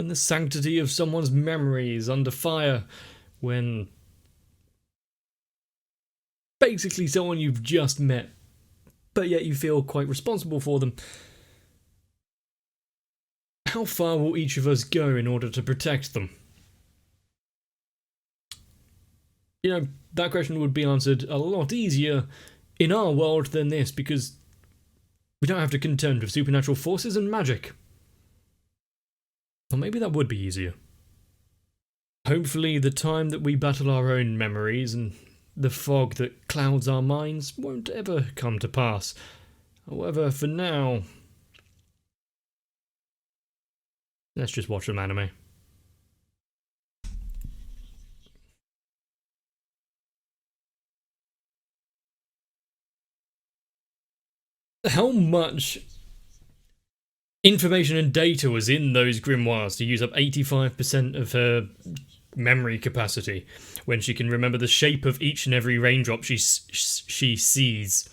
when the sanctity of someone's memory is under fire, when basically someone you've just met, but yet you feel quite responsible for them. How far will each of us go in order to protect them? You know, that question would be answered a lot easier in our world than this, because we don't have to contend with supernatural forces and magic. Or maybe that would be easier. Hopefully the time that we battle our own memories and the fog that clouds our minds won't ever come to pass. However, for now, let's just watch some anime. How much information and data was in those grimoires to use up 85% of her memory capacity when she can remember the shape of each and every raindrop she sees?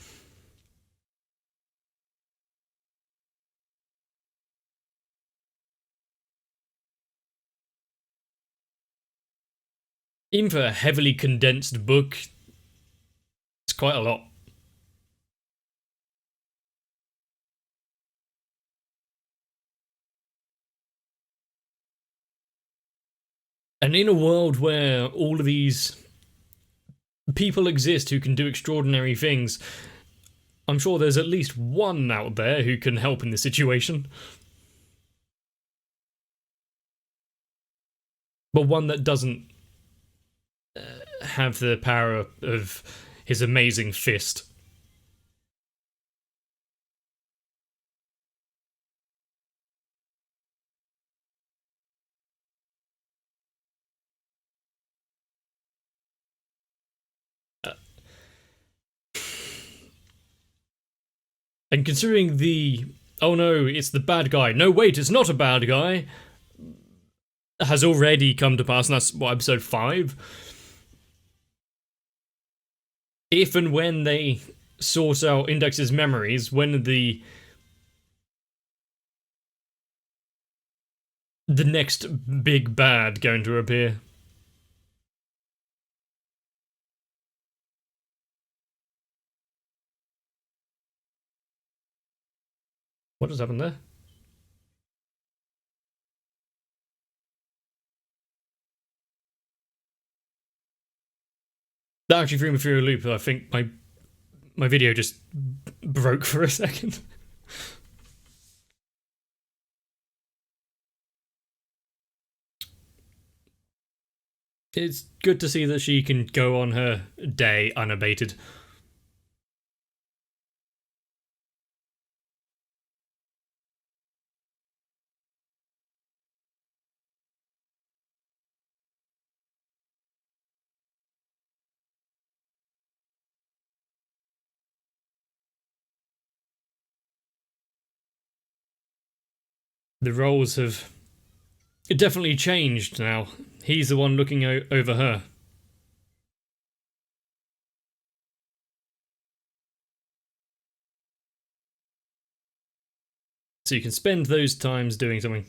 Even for a heavily condensed book, it's quite a lot. And in a world where all of these people exist who can do extraordinary things, I'm sure there's at least one out there who can help in this situation. But one that doesn't have the power of his amazing fist. And considering the, oh no, it's the bad guy, no wait, it's not a bad guy, has already come to pass, and that's, what, episode 5? If and when they sort out Index's memories, when the next big bad going to appear? What just happened there? That actually threw me through a loop. I think my video just broke for a second. It's good to see that she can go on her day unabated. The roles have definitely changed now. He's the one looking over her. So you can spend those times doing something.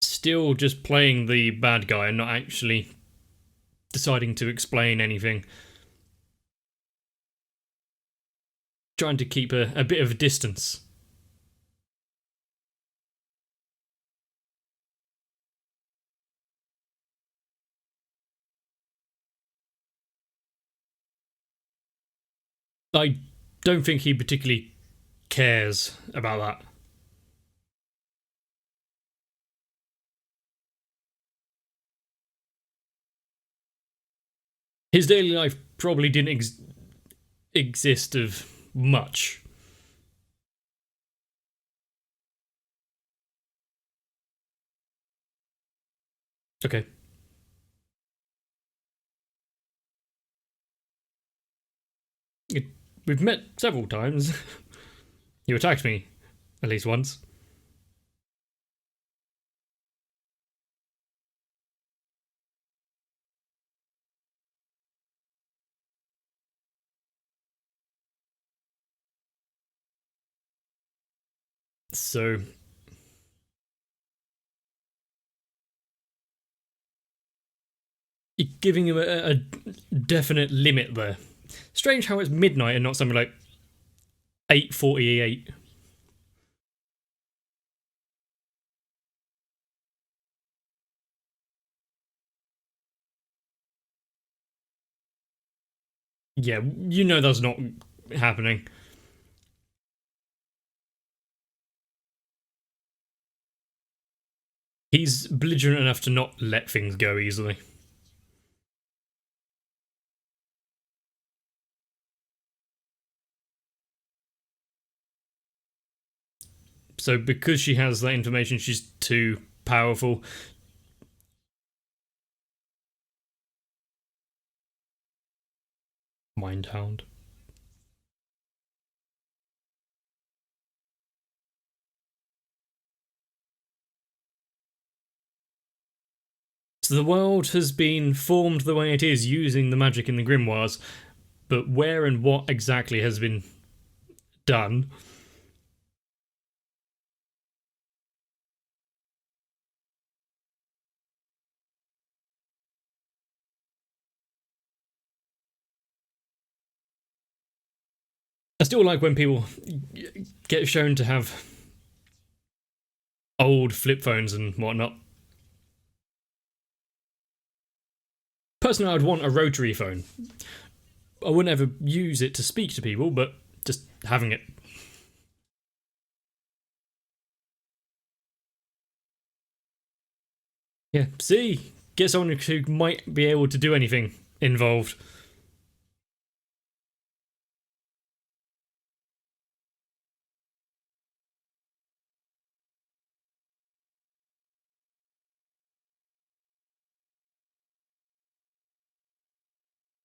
Still just playing the bad guy and not actually deciding to explain anything. Trying to keep a bit of a distance. I don't think he particularly cares about that. His daily life probably didn't exist of much. Okay. We've met several times. You attacked me at least once. So you're giving him a definite limit there. Strange how it's midnight and not something like 8:48. Yeah, you know that's not happening. He's belligerent enough to not let things go easily. So because she has that information, she's too powerful. Mindhound. So the world has been formed the way it is using the magic in the grimoires, but where and what exactly has been done? I still like when people get shown to have old flip phones and whatnot. Personally, I'd want a rotary phone. I wouldn't ever use it to speak to people, but just having it. Yeah, see? Get someone who might be able to do anything involved.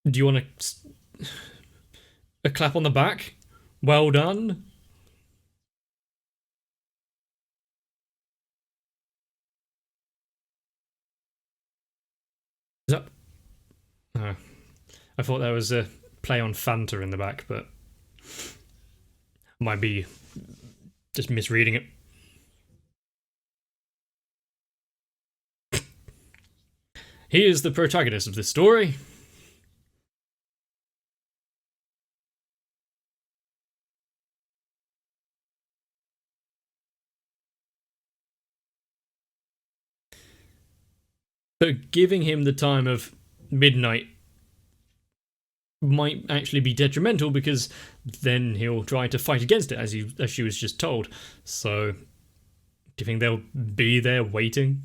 Do you want a clap on the back? Well done. Is that? Oh, I thought there was a play on Fanta in the back, but might be just misreading it. He is the protagonist of this story. But giving him the time of midnight might actually be detrimental because then he'll try to fight against it, as she was just told. So, do you think they'll be there waiting?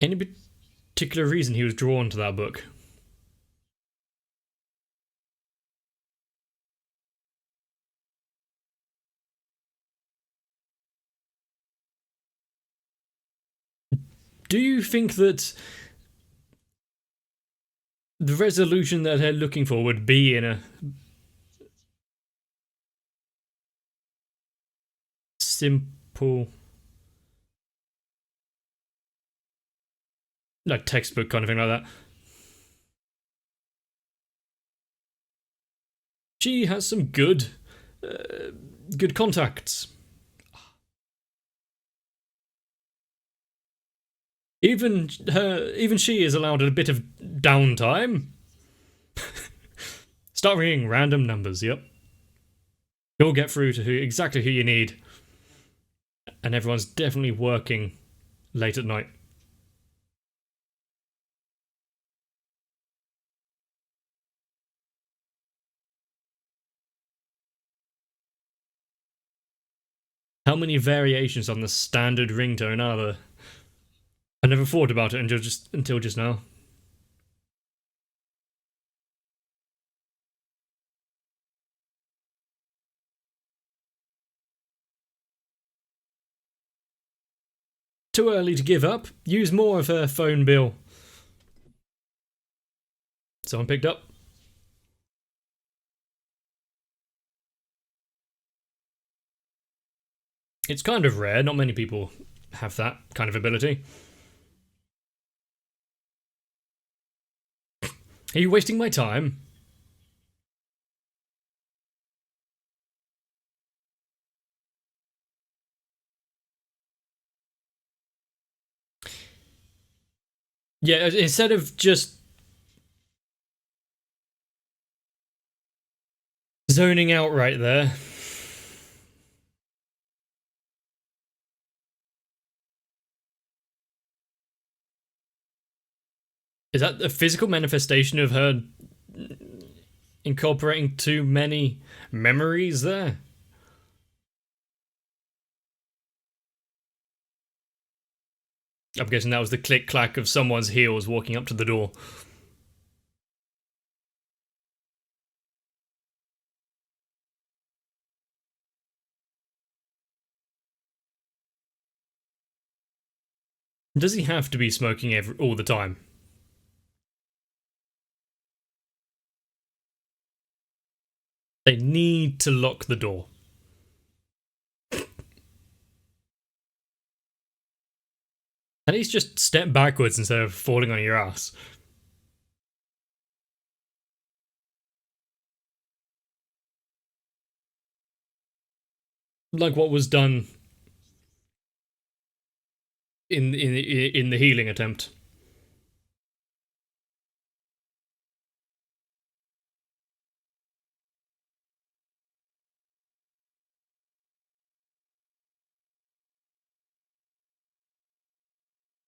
Any particular reason he was drawn to that book? Do you think that the resolution that they're looking for would be in a simple, like textbook kind of thing like that? She has some uh, good contacts. Even she is allowed a bit of downtime. Start ringing random numbers. Yep, you'll get through to exactly who you need, and everyone's definitely working late at night. How many variations on the standard ringtone are there? I never thought about it until just now. Too early to give up. Use more of her phone bill. Someone picked up. It's kind of rare. Not many people have that kind of ability. Are you wasting my time? Yeah, instead of just zoning out right there. Is that a physical manifestation of her incorporating too many memories there? I'm guessing that was the click-clack of someone's heels walking up to the door. Does he have to be smoking all the time? They need to lock the door. At least just step backwards instead of falling on your ass. Like what was done in the healing attempt.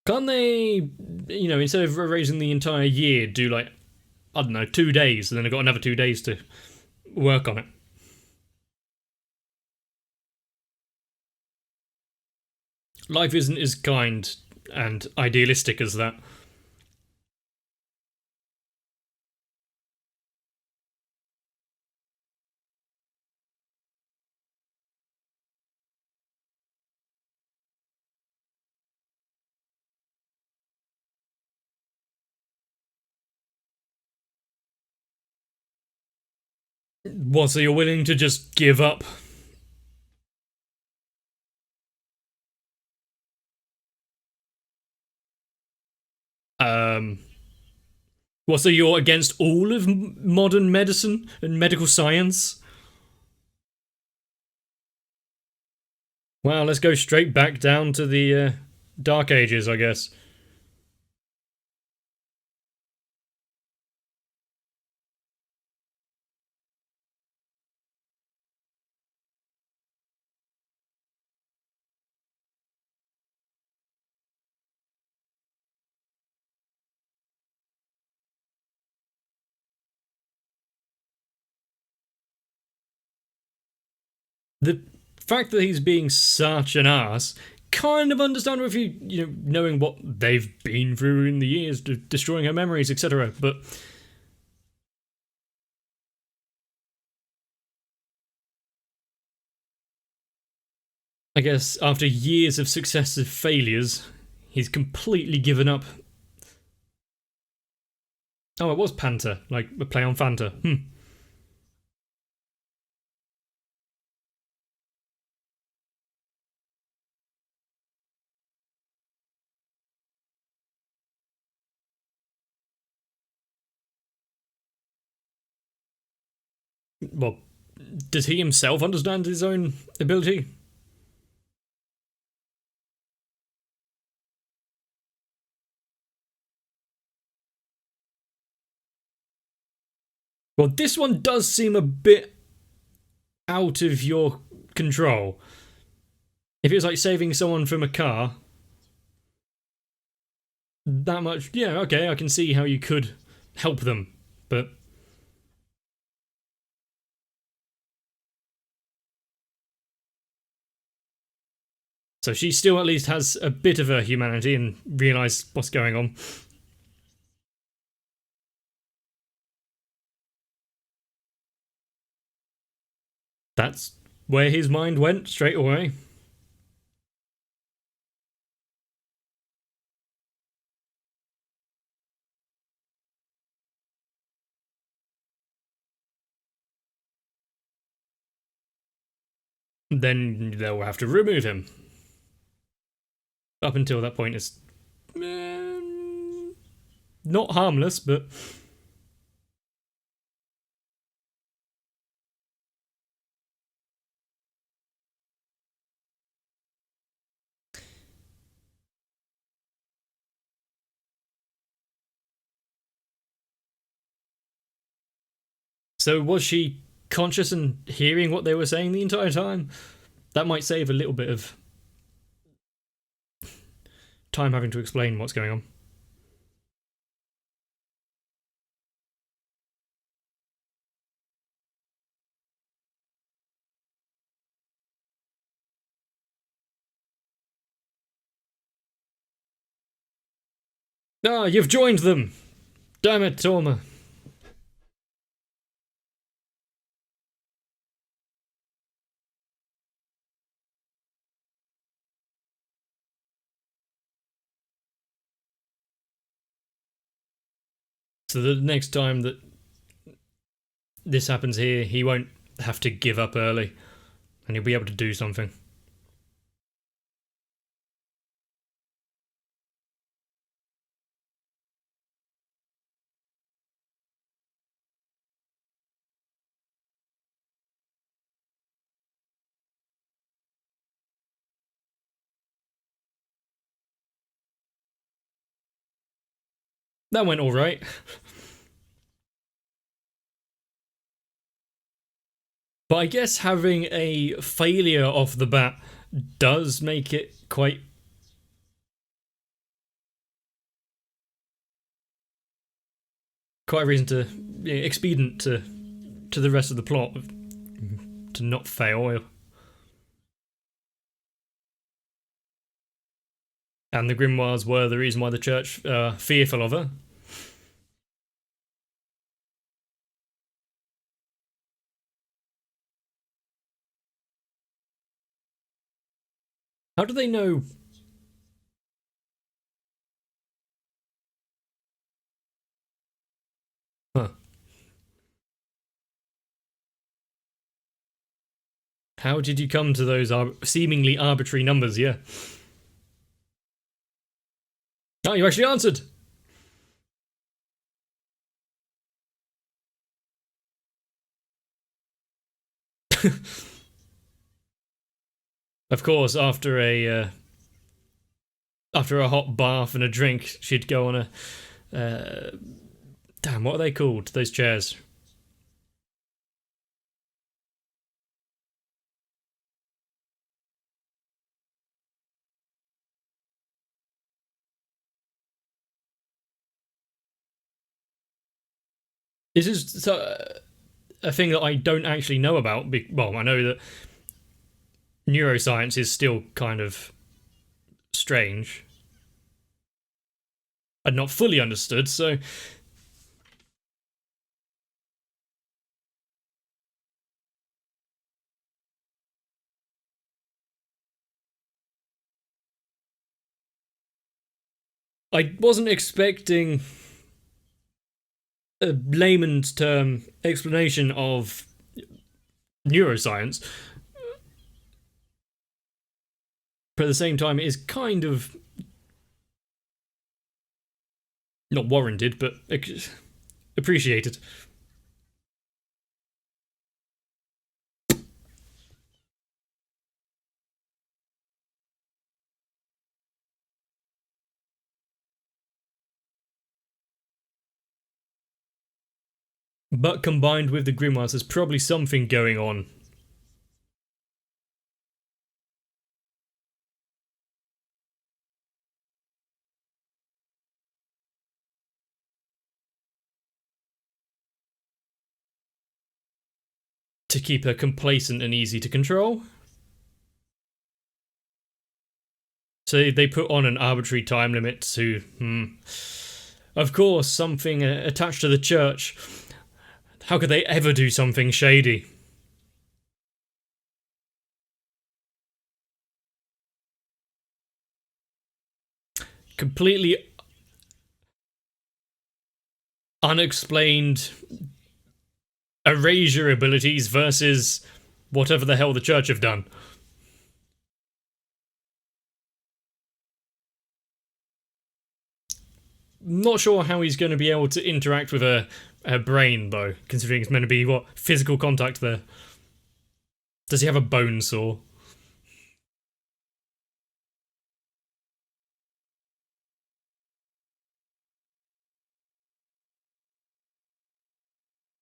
Can't they, instead of erasing the entire year, do like, I don't know, 2 days, and then they've got another 2 days to work on it? Life isn't as kind and idealistic as that. What, so you're willing to just give up? Um, What, so you're against all of modern medicine and medical science? Well, let's go straight back down to the Dark Ages, I guess. The fact that he's being such an ass, kind of understandable if knowing what they've been through in the years, destroying her memories, etc. But I guess after years of successive failures, he's completely given up. Oh, it was Panther, like a play on Fanta. Well, does he himself understand his own ability? Well, this one does seem a bit out of your control. If it was like saving someone from a car, that much, yeah, okay, I can see how you could help them, but so she still at least has a bit of her humanity and realise what's going on. That's where his mind went straight away. Then they'll have to remove him. Up until that point, it's not harmless, but So was she conscious and hearing what they were saying the entire time? That might save a little bit of time having to explain what's going on. Ah, you've joined them! Damn it, Torma. So the next time that this happens here, he won't have to give up early, and he'll be able to do something. That went alright. But I guess having a failure off the bat does make it quite a reason to expedient to the rest of the plot to not fail. And the grimoires were the reason why the church fearful of her. How do they know? Huh. How did you come to those seemingly arbitrary numbers? Yeah. Oh, you actually answered. Of course, after a hot bath and a drink, she'd go on a damn. What are they called? Those chairs. This is a thing that I don't actually know about. Well, I know that neuroscience is still kind of strange and not fully understood, so I wasn't expecting a layman's term explanation of neuroscience, but at the same time, it is kind of not warranted, but appreciated. But combined with the grimoires, there's probably something going on. To keep her complacent and easy to control. So they put on an arbitrary time limit to, of course, something attached to the church. How could they ever do something shady? Completely unexplained erasure abilities versus whatever the hell the church have done. Not sure how he's going to be able to interact with her brain, though, considering it's meant to be, physical contact there. Does he have a bone saw?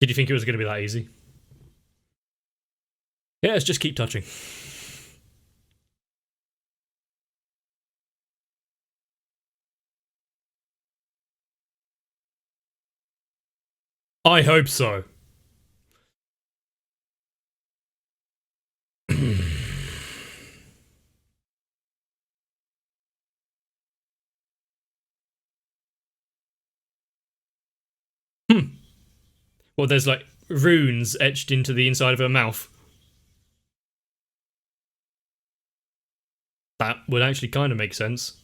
Did you think it was going to be that easy? Yeah, let's just keep touching. I hope so. Well, there's like runes etched into the inside of her mouth. That would actually kind of make sense.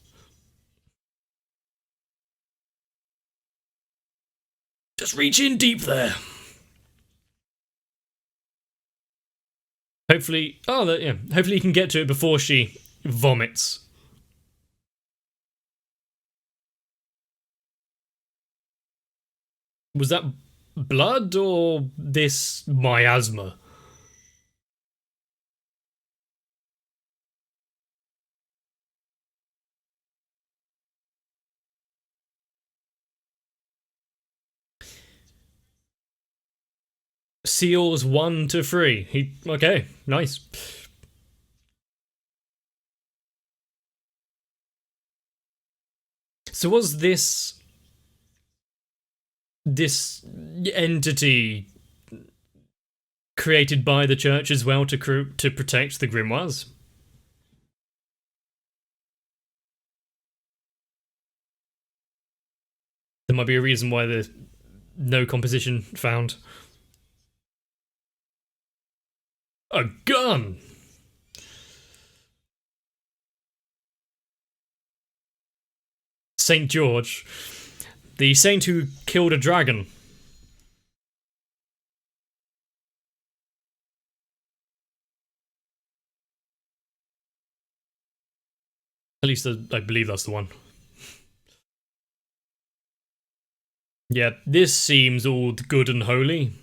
Just reach in deep there. Hopefully, yeah. Hopefully you can get to it before she vomits. Was that blood or this miasma? Seals 1 to 3. Okay, nice. So was this entity created by the church as well to protect the grimoires? There might be a reason why there's no composition found. A gun! Saint George. The saint who killed a dragon. At least I believe that's the one. Yeah, this seems all good and holy.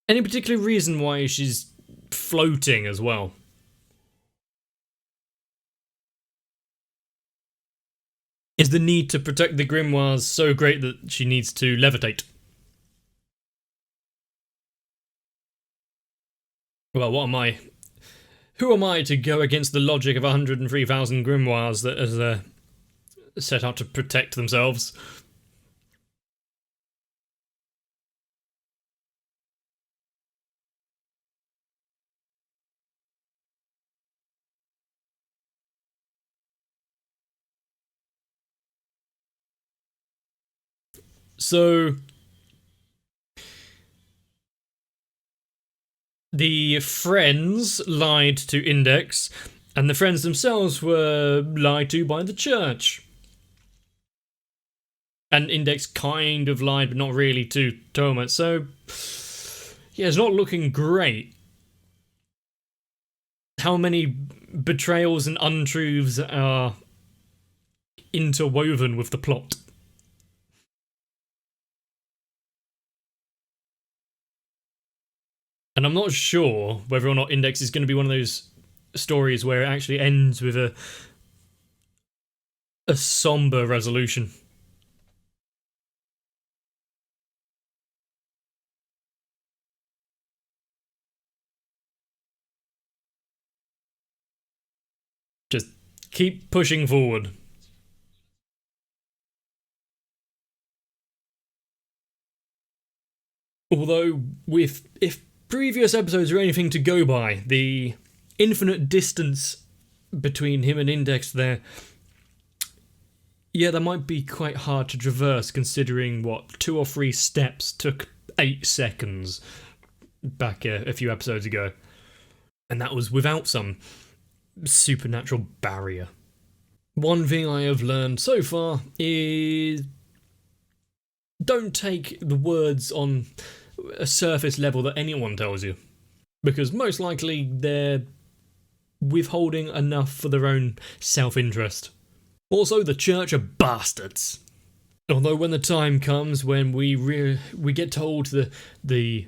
Any particular reason why she's floating as well? Is the need to protect the grimoires so great that she needs to levitate? Well, what am I? Who am I to go against the logic of 103,000 grimoires that are set out to protect themselves? So the friends lied to Index, and the friends themselves were lied to by the church. And Index kind of lied, but not really, to Toma. So, yeah, it's not looking great. How many betrayals and untruths are interwoven with the plot? And I'm not sure whether or not Index is going to be one of those stories where it actually ends with a somber resolution. Just keep pushing forward. Although, if previous episodes are anything to go by, the infinite distance between him and Index there, yeah, that might be quite hard to traverse, considering what 2 or 3 steps took 8 seconds back a few episodes ago, and that was without some supernatural barrier. One thing I have learned so far is don't take the words on a surface level that anyone tells you, because most likely they're withholding enough for their own self-interest. Also, the church are bastards. Although when the time comes when we get told the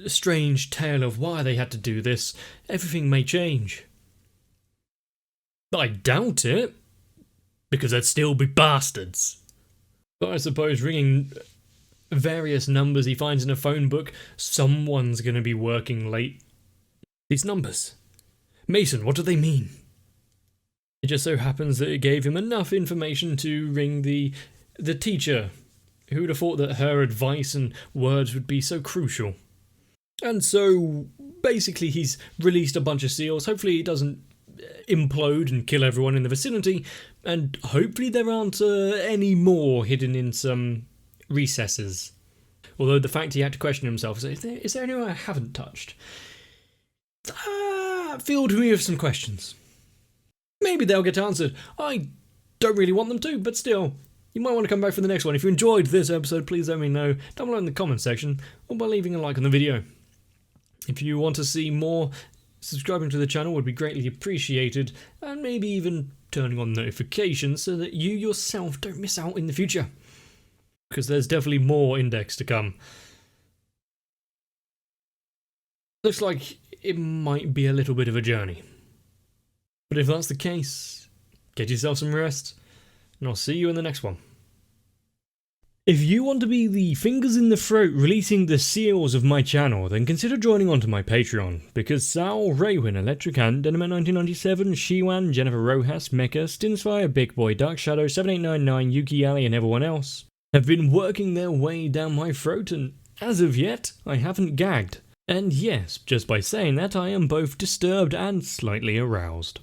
strange tale of why they had to do this, everything may change. I doubt it, because they'd still be bastards. But I suppose ringing various numbers he finds in a phone book, someone's going to be working late. These numbers. Mason, what do they mean? It just so happens that it gave him enough information to ring the teacher. Who would have thought that her advice and words would be so crucial? And so, basically he's released a bunch of seals. Hopefully it doesn't implode and kill everyone in the vicinity, and hopefully there aren't any more hidden in some recesses. Although the fact he had to question himself, is there anyone I haven't touched? Filled me with some questions. Maybe they'll get answered. I don't really want them to, but still, you might want to come back for the next one. If you enjoyed this episode, please let me know down below in the comments section, or by leaving a like on the video. If you want to see more, subscribing to the channel would be greatly appreciated, and maybe even turning on notifications so that you yourself don't miss out in the future. Because there's definitely more Index to come. Looks like it might be a little bit of a journey. But if that's the case, get yourself some rest, and I'll see you in the next one. If you want to be the fingers in the throat releasing the seals of my channel, then consider joining onto my Patreon, because Sal, Raywin, Electric Ant, Dynamite 1997, Shiwan, Jennifer Rojas, Mecha, Stinsfire, Big Boy, Dark Shadow, 7899, Yuki Ali, and everyone else have been working their way down my throat, and as of yet, I haven't gagged. And yes, just by saying that, I am both disturbed and slightly aroused.